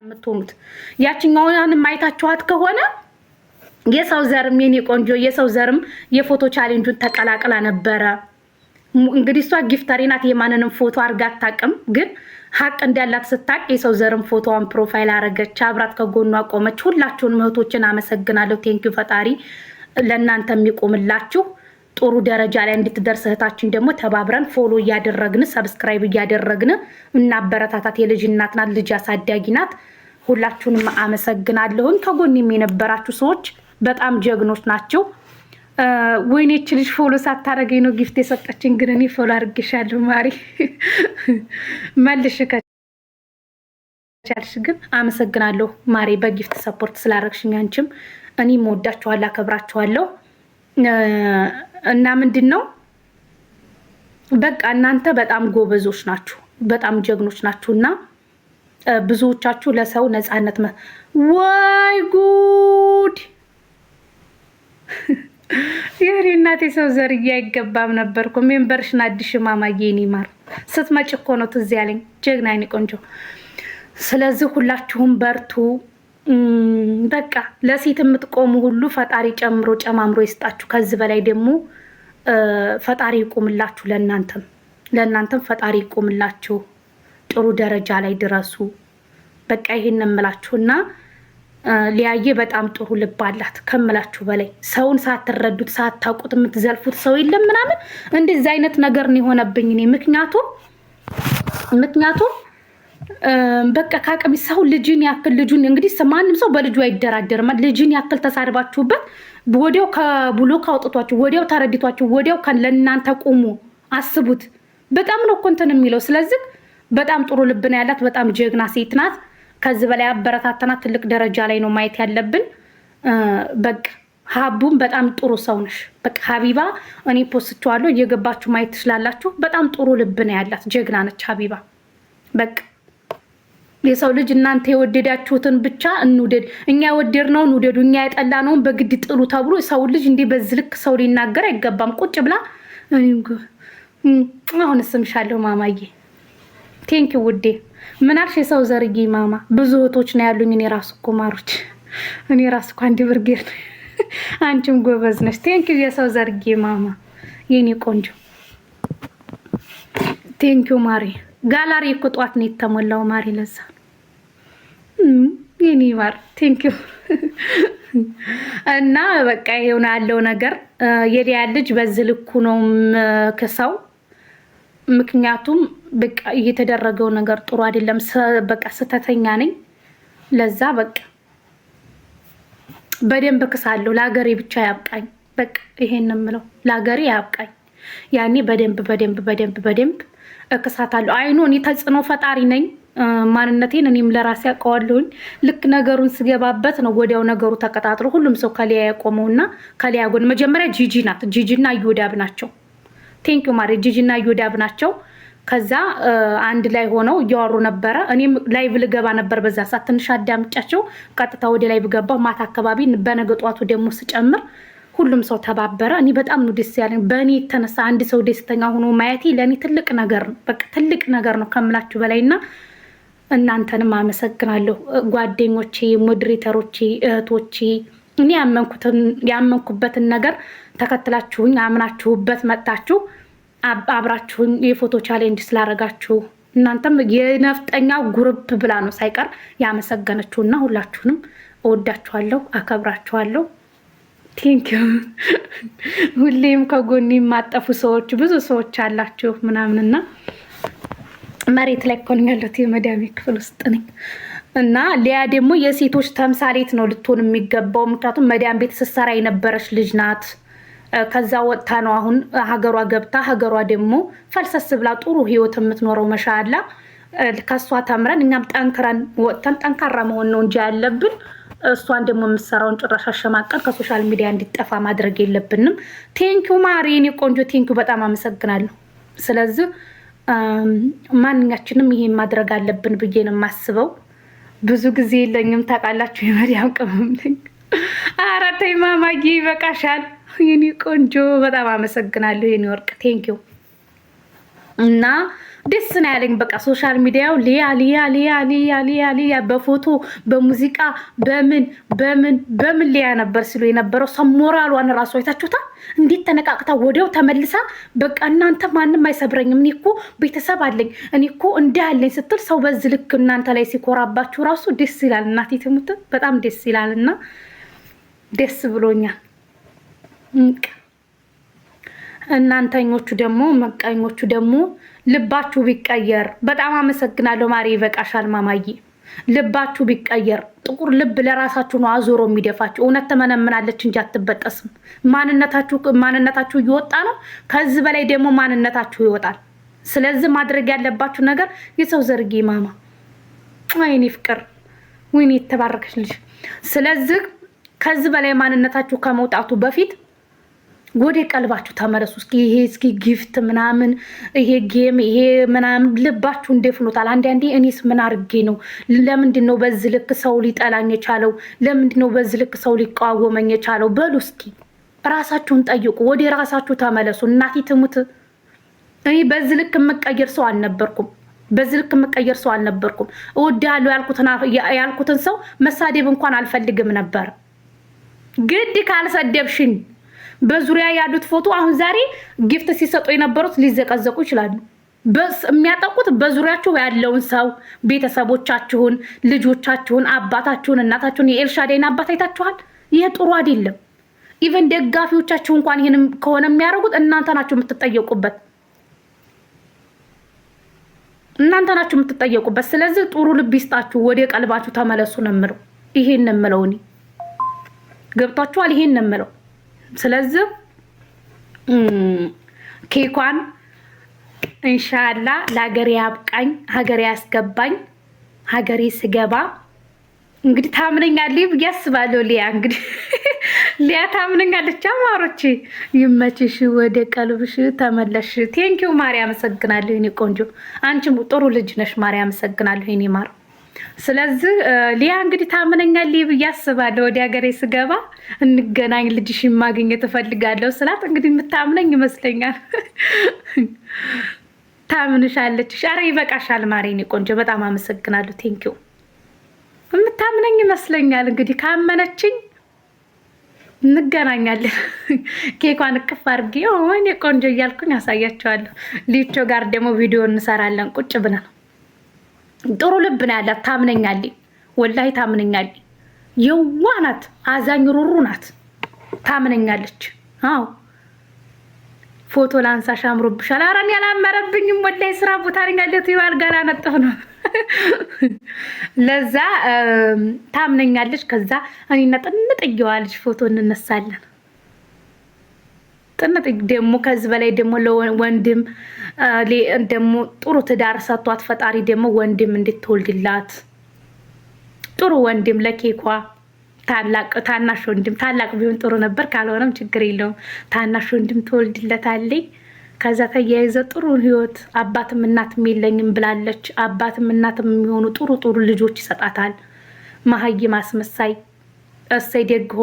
የምትሆኑት ያቺኛውን ማይታችኋት ከሆነ የሰው ዘርም የኔ ቆንጆ የሰው ዘርም የፎቶ ቻሌንጁን ተቀላቅላ ነበረ። እንግዲህ እሷ ጊፍተሪ ናት። የማንንም ፎቶ አርጋ አታውቅም። ግን ሀቅ እንዳላት ስታቅ የሰው ዘርም ፎቶዋን ፕሮፋይል አረገች፣ አብራት ከጎኗ ቆመች። ሁላችሁን እህቶችን አመሰግናለሁ። ቴንኪው ፈጣሪ ለእናንተ የሚቆምላችሁ ጥሩ ደረጃ ላይ እንድትደርስ እህታችን ደግሞ ተባብረን ፎሎ እያደረግን ሰብስክራይብ እያደረግን እናበረታታት። የልጅ እናት ናት፣ ልጅ አሳዳጊ ናት። ሁላችሁንም አመሰግናለሁኝ። ከጎኔም የነበራችሁ ሰዎች በጣም ጀግኖች ናቸው። ወይኔች ልጅ ፎሎ ሳታረገኝ ነው ጊፍት የሰጠችኝ፣ ግን እኔ ፎሎ አድርጌሻለሁ ማሪ። መልሽ ከቻልሽ ግን አመሰግናለሁ ማሪ በጊፍት ሰፖርት ስላረግሽኝ። አንቺም እኔም ወዳችኋለሁ፣ አከብራችኋለሁ። እና ምንድነው በቃ እናንተ በጣም ጎበዞች ናችሁ፣ በጣም ጀግኖች ናችሁና ብዙዎቻችሁ ለሰው ነፃነት ወይ ጉድ የኔ እናቴ ሰው ዘርዬ አይገባም ነበርኩ። ሜምበርሽን አዲሽ ማማዬ የኔ ማር ስትመጭ እኮ ነው ትዝ ያለኝ። ጀግና የኔ ቆንጆ። ስለዚህ ሁላችሁም በርቱ። በቃ ለሴት የምትቆሙ ሁሉ ፈጣሪ ጨምሮ ጨማምሮ ይስጣችሁ። ከዚህ በላይ ደግሞ ፈጣሪ ይቆምላችሁ። ለእናንተም ፈጣሪ ይቆምላችሁ። ጥሩ ደረጃ ላይ ድረሱ። በቃ ይሄን እምላችሁና ሊያየ በጣም ጥሩ ልብ አላት ከምላችሁ በላይ። ሰውን ሳትረዱት ሳታውቁት የምትዘልፉት ሰው የለም ምናምን እንደዚህ አይነት ነገር ነው የሆነብኝ እኔ። ምክንያቱም በቃ ካቀሚ ሰው ልጅን ያክል ልጁን እንግዲህ ማንም ሰው በልጁ አይደራደርም። ልጅን ያክል ተሳድባችሁበት ወዲያው ከብሎ ካውጥቷችሁ ወዲያው ተረድቷችሁ ወዲያው ለእናንተ ቆሙ። አስቡት። በጣም ነው እኮ እንትን የሚለው። ስለዚህ በጣም ጥሩ ልብ ነው ያላት። በጣም ጀግና ሴት ናት። ከዚህ በላይ አበረታተናት። ትልቅ ደረጃ ላይ ነው ማየት ያለብን። በቃ ሀቡም በጣም ጥሩ ሰው ነሽ። በቃ ሀቢባ እኔ ፖስትዋለሁ፣ እየገባችሁ ማየት ትችላላችሁ። በጣም ጥሩ ልብ ነው ያላት። ጀግና ነች ሀቢባ። በቃ የሰው ልጅ እናንተ የወደዳችሁትን ብቻ እንውደድ፣ እኛ የወደድነውን ውደዱ፣ እኛ የጠላነውን በግድ ጥሉ ተብሎ ሰው ልጅ እንዲህ በዚህ ልክ ሰው ሊናገር አይገባም። ቁጭ ብላ አሁን ስምሻለሁ ማማዬ። ቴንኪው ውዴ። ምን አልሽ? የሰው ዘርዬ ማማ ብዙ እህቶች ነው ያሉኝ። እኔ ራሱ እኮ ማሮች፣ እኔ ራሱ እኮ አንድ ብርጌር ነው። አንቺም ጎበዝ ነሽ። ቴንኪው የሰው ዘርዬ ማማ የኔ ቆንጆ። ቴንኪው ማሪ። ጋላሪ እኮ ጧት ነው የተሞላው ማሪ። ለዛ የኔ ማር ቴንኪው። እና በቃ ይሄው ያለው ነገር። የሊያ ልጅ በዚህ ልኩ ነው ከሰው። ምክንያቱም በቃ እየተደረገው ነገር ጥሩ አይደለም። በቃ ስተተኛ ነኝ። ለዛ በቃ በደንብ ክሳለሁ። ለሀገሬ ብቻ ያብቃኝ። በቃ ይሄን ነው የምለው። ለሀገሬ ያብቃኝ። ያኔ በደንብ እክሳታለሁ። አይኑ እኔ ተጽዕኖ ፈጣሪ ነኝ። ማንነቴን እኔም ለራሴ አውቀዋለሁኝ። ልክ ነገሩን ስገባበት ነው ወዲያው ነገሩ ተቀጣጥሮ ሁሉም ሰው ከሊያ ያቆመውና ከሊያ ጎን መጀመሪያ ጂጂ ናት። ጂጂና እዮዳብ ናቸው። ቴንኪው ማሪ። ጂጂና እዮዳብ ናቸው። ከዛ አንድ ላይ ሆነው እያወሩ ነበረ። እኔም ላይቭ ልገባ ነበር በዛ ሰዓት። ትንሽ አዳምጫቸው ቀጥታ ወደ ላይቭ ገባሁ። ማታ አካባቢ በነገ ጧቱ ደግሞ ስጨምር ሁሉም ሰው ተባበረ። እኔ በጣም ነው ደስ ያለኝ። በእኔ የተነሳ አንድ ሰው ደስተኛ ሆኖ ማየቴ ለእኔ ትልቅ ነገር ነው። በቃ ትልቅ ነገር ነው ከምላችሁ በላይና እናንተንም አመሰግናለሁ ጓደኞቼ፣ ሞዴሬተሮቼ፣ እህቶቼ። እኔ ያመንኩበትን ነገር ተከትላችሁኝ አምናችሁበት መጣችሁ አብራችሁኝ የፎቶ ቻሌንጅ ስላረጋችሁ እናንተም የነፍጠኛ ጉርብ ብላ ነው ሳይቀር ያመሰገነችውና ሁላችሁንም እወዳችኋለሁ፣ አከብራችኋለሁ። ቴንኪው። ሁሌም ከጎኔ የማጠፉ ሰዎች ብዙ ሰዎች አላችሁ ምናምንና መሬት ላይ እኮ ነው ያለሁት። የመዳሜ ክፍል ውስጥ ነኝ። እና ሊያ ደግሞ የሴቶች ተምሳሌት ነው ልትሆን የሚገባው። ምክንያቱም መዳም ቤት ስትሰራ የነበረች ልጅ ናት። ከዛ ወጥታ ነው አሁን ሀገሯ ገብታ ሀገሯ ደግሞ ፈልሰስ ብላ ጥሩ ህይወት የምትኖረው። መሻላ ከሷ ተምረን እኛም ጠንክረን ወጥተን ጠንካራ መሆን ነው እንጂ ያለብን እሷን ደግሞ የምትሰራውን ጭራሽ አሸማቀን ከሶሻል ሚዲያ እንዲጠፋ ማድረግ የለብንም። ቴንኪው ማሪ የኔ ቆንጆ ቴንኪው፣ በጣም አመሰግናለሁ። ስለዚህ ማንኛችንም ይሄን ማድረግ አለብን ብዬ ነው የማስበው። ብዙ ጊዜ የለኝም ታውቃላችሁ፣ የመዲያም ቅመም ነኝ። ኧረ ተይ ማማዬ ይበቃሻል የኔ ቆንጆ። በጣም አመሰግናለሁ የኔ ወርቅ ቴንኪው። እና ደስ ነው ያለኝ። በቃ ሶሻል ሚዲያው ሊያ ሊያ ሊያ ሊያ ሊያ ሊያ በፎቶ በሙዚቃ በምን ሊያ ነበር ሲሉ የነበረው ሰሞራሏን ራሱ አይታችሁታል። እንዴት ተነቃቅታ ወዲያው ተመልሳ በቃ እናንተ ማንም አይሰብረኝም፣ እኔ እኮ ቤተሰብ አለኝ፣ እኔ እኮ እንዲህ አለኝ ስትል ሰው በዚህ ልክ እናንተ ላይ ሲኮራባችሁ ራሱ ደስ ይላል። እናቴ ትሙት በጣም ደስ ይላልና ደስ ብሎኛል። እናንተኞቹ ደግሞ መቃኞቹ ደግሞ ልባችሁ ቢቀየር በጣም አመሰግናለሁ። ማሪ ይበቃሻል ማማዬ። ልባችሁ ቢቀየር ጥቁር ልብ ለራሳችሁ ነው አዞሮ የሚደፋችሁ። እውነት ተመነምናለች እንጂ አትበጠስም። ማንነታችሁ እየወጣ ነው። ከዚህ በላይ ደግሞ ማንነታችሁ ይወጣል። ስለዚህ ማድረግ ያለባችሁ ነገር የሰው ዘርጌ ማማ ወይኔ ፍቅር ወይኔ የተባረከች ልጅ። ስለዚህ ከዚህ በላይ ማንነታችሁ ከመውጣቱ በፊት ወደ ቀልባችሁ ተመለሱ። እስኪ ጊፍት ምናምን ይሄ ጌም ይሄ ምናምን ልባችሁ እንደፍኖታል። አንዳንዴ እኔስ ምን አድርጌ ነው? ለምንድን ነው በዚህ ልክ ሰው ሊጠላኝ የቻለው? ለምንድን ነው በዚህ ልክ ሰው ሊቃወመኝ የቻለው? በሉ እስኪ ራሳችሁን ጠይቁ። ወደ ራሳችሁ ተመለሱ። እናቴ ትሙት እኔ በዚህ ልክ የምቀየር ሰው አልነበርኩም። በዚህ ልክ የምቀየር ሰው አልነበርኩም። እወድሃለሁ ያልኩትን ሰው መሳደብ እንኳን አልፈልግም ነበር። ግድ ካልሰደብሽኝ በዙሪያ ያሉት ፎቶ አሁን ዛሬ ጊፍት ሲሰጡ የነበሩት ሊዘቀዘቁ ይችላሉ። የሚያጠቁት በዙሪያችሁ ያለውን ሰው፣ ቤተሰቦቻችሁን፣ ልጆቻችሁን፣ አባታችሁን፣ እናታችሁን። የኤልሻዳይን አባት አይታችኋል። ይሄ ጥሩ አይደለም። ኢቨን ደጋፊዎቻችሁ እንኳን ይሄንም ከሆነ የሚያደርጉት እናንተ ናችሁ የምትጠየቁበት። እናንተ ናችሁ የምትጠየቁበት። ስለዚህ ጥሩ ልብ ይስጣችሁ፣ ወደ ቀልባችሁ ተመለሱ ነው የምለው። ይሄን ነው የምለው እኔ። ገብቷችኋል? ይሄን ነው የምለው። ስለዚህ ኬኳን ኢንሻአላ ለሀገሬ ያብቃኝ፣ ሀገሬ ያስገባኝ። ሀገሬ ስገባ እንግዲህ ታምነኛለች ብዬ አስባለሁ። ሊያ እንግዲህ ሊያ ታምነኛለች። አማሮች ይመችሽ፣ ወደ ቀልብሽ ተመለሽ። ቴንኪው ማርያም፣ አመሰግናለሁ የኔ ቆንጆ። አንቺም ጥሩ ልጅ ነሽ ማርያም፣ አመሰግናለሁ የኔ ማር። ስለዚህ ሊያ እንግዲህ ታምነኛለች ብዬ አስባለሁ። ወደ ሀገሬ ስገባ እንገናኝ፣ ልጅሽን ማግኘት እፈልጋለሁ ስላት እንግዲህ የምታምነኝ ይመስለኛል። ታምንሻለች። ሻሬ ይበቃሻል ማሬኔ ቆንጆ፣ በጣም አመሰግናለሁ። ቴንኪው። የምታምነኝ ይመስለኛል። እንግዲህ ካመነችኝ እንገናኛለን። ኬኳን እቅፍ አድርጌ ወይኔ ቆንጆ እያልኩኝ ያሳያቸዋለሁ። ሊቾ ጋር ደግሞ ቪዲዮ እንሰራለን ቁጭ ብለን። ጥሩ ልብ ነው ያላት። ታምነኛለች፣ ወላሂ ታምነኛለች። የዋህ ናት፣ አዛኝ ሩሩ ናት። ታምነኛለች። አዎ ፎቶ ላንሳሽ አምሮብሻል። ኧረ እኔ አላመረብኝም ወላሂ፣ ስራ ቦታ ነኝ ያለሁት። ይዋል ጋር አነጥፍ ነው ለዛ ታምነኛለች። ከዛ እኔና ጥንጥየዋለች ፎቶ እንነሳለን። ጥንጥ ደግሞ ከዚህ በላይ ደግሞ ለወንድም ደግሞ ጥሩ ትዳር ሰጥቷት ፈጣሪ ደግሞ ወንድም እንድትወልድላት ጥሩ ወንድም ለኬኳ ታናሽ ወንድም፣ ታላቅ ቢሆን ጥሩ ነበር፣ ካልሆነም ችግር የለውም። ታናሽ ወንድም ትወልድለታለች። ከዛ ተያይዘ ጥሩ ህይወት፣ አባትም እናትም የለኝም ብላለች። አባትም እናትም የሚሆኑ ጥሩ ልጆች ይሰጣታል። መሀይም አስመሳይ እሰይ ደግ ሆንኩ